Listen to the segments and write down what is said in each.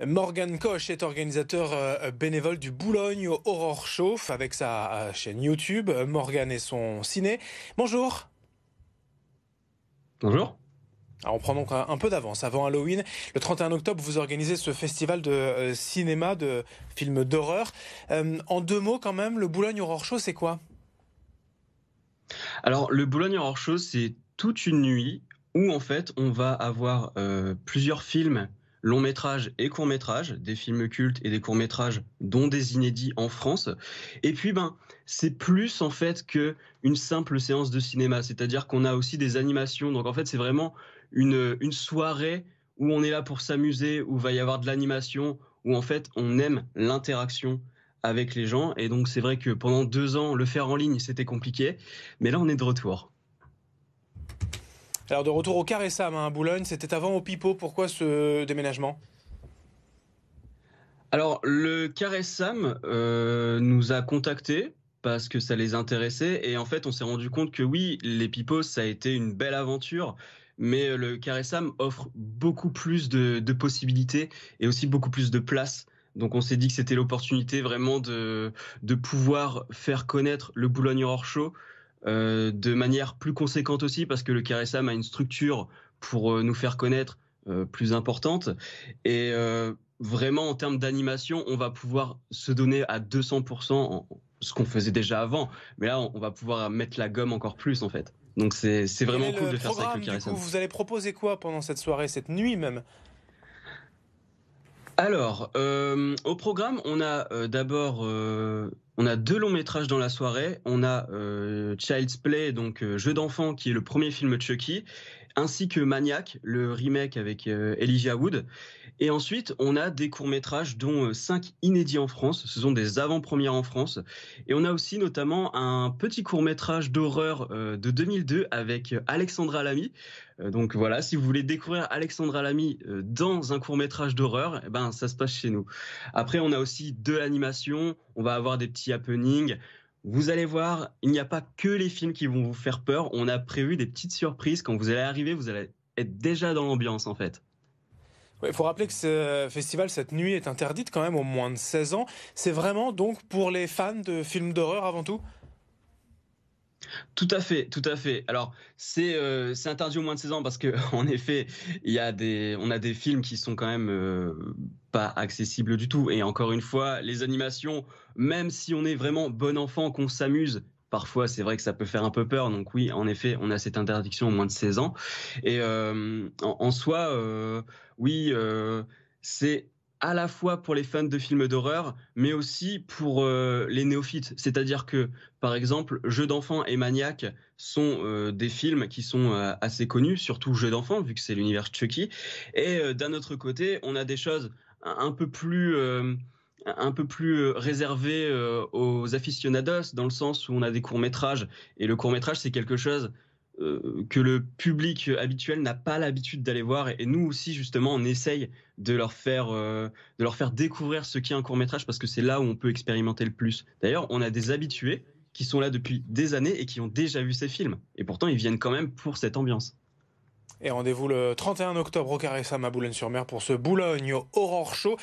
Morgan Koch est organisateur bénévole du Boulogne Horror Show avec sa chaîne YouTube. Morgan et son ciné. Bonjour. Bonjour. Alors on prend donc un peu d'avance avant Halloween. Le 31 octobre, vous organisez ce festival de cinéma, de films d'horreur. En deux mots quand même, le Boulogne Horror Show, c'est quoi ? Alors, le Boulogne Horror Show, c'est toute une nuit où en fait on va avoir plusieurs films, longs métrages et courts métrages, des films cultes et des courts métrages, dont des inédits en France. Et puis c'est plus en fait que une simple séance de cinéma, c'est-à-dire qu'on a aussi des animations. Donc en fait c'est vraiment une soirée où on est là pour s'amuser, où va y avoir de l'animation, où en fait on aime l'interaction avec les gens. Et donc c'est vrai que pendant 2 ans, le faire en ligne, c'était compliqué. Mais là, on est de retour. Alors de retour au Carré Sam à Boulogne, c'était avant au Pipeau. Pourquoi ce déménagement ? Alors, le Carré Sam nous a contactés parce que ça les intéressait. Et en fait, on s'est rendu compte que oui, les Pipos, ça a été une belle aventure. Mais le Carré Sam offre beaucoup plus de possibilités et aussi beaucoup plus de place. Donc on s'est dit que c'était l'opportunité vraiment de pouvoir faire connaître le Boulogne Horror Show de manière plus conséquente aussi, parce que le Carré Sam a une structure pour nous faire connaître plus importante. Et vraiment, en termes d'animation, on va pouvoir se donner à 200% ce qu'on faisait déjà avant. Mais là, on va pouvoir mettre la gomme encore plus, en fait. Donc c'est Quel vraiment est cool le de faire ça avec le programme du Carré coup ? Sam. Vous allez proposer quoi pendant cette soirée, cette nuit même ? Alors, au programme, on a d'abord on a 2 longs métrages dans la soirée. On a Child's Play, donc jeu d'enfant, qui est le premier film de Chucky, ainsi que Maniac, le remake avec Elijah Wood. Et ensuite, on a des courts-métrages, dont 5 inédits en France. Ce sont des avant-premières en France. Et on a aussi notamment un petit court-métrage d'horreur de 2002 avec Alexandra Lamy. Donc voilà, si vous voulez découvrir Alexandra Lamy dans un court-métrage d'horreur, eh ben, ça se passe chez nous. Après, on a aussi de l'animation. On va avoir des petits happenings. Vous allez voir, il n'y a pas que les films qui vont vous faire peur. On a prévu des petites surprises. Quand vous allez arriver, vous allez être déjà dans l'ambiance, en fait. Il faut rappeler que ce festival, cette nuit, est interdite quand même aux moins de 16 ans. C'est vraiment donc pour les fans de films d'horreur avant tout ? Tout à fait, tout à fait. Alors, c'est interdit aux moins de 16 ans parce que en effet, on a des films qui sont quand même pas accessibles du tout. Et encore une fois, les animations, même si on est vraiment bon enfant, qu'on s'amuse, parfois c'est vrai que ça peut faire un peu peur. Donc oui, en effet, on a cette interdiction aux moins de 16 ans. Et en soi, oui, c'est à la fois pour les fans de films d'horreur, mais aussi pour les néophytes. C'est-à-dire que, par exemple, Jeux d'enfants et Maniac sont des films qui sont assez connus, surtout Jeux d'enfants, vu que c'est l'univers Chucky. Et d'un autre côté, on a des choses un peu plus... un peu plus réservées aux aficionados, dans le sens où on a des courts-métrages. Et le court-métrage, c'est quelque chose que le public habituel n'a pas l'habitude d'aller voir. Et nous aussi, justement, on essaye de leur faire découvrir ce qu'est un court-métrage, parce que c'est là où on peut expérimenter le plus. D'ailleurs, on a des habitués qui sont là depuis des années et qui ont déjà vu ces films. Et pourtant, ils viennent quand même pour cette ambiance. Et rendez-vous le 31 octobre au Carré Sam à Boulogne-sur-Mer pour ce Boulogne Horror Show.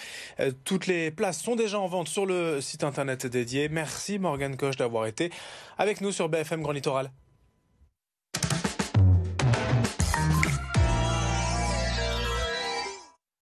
Toutes les places sont déjà en vente sur le site internet dédié. Merci Morgan Koch d'avoir été avec nous sur BFM Grand Littoral.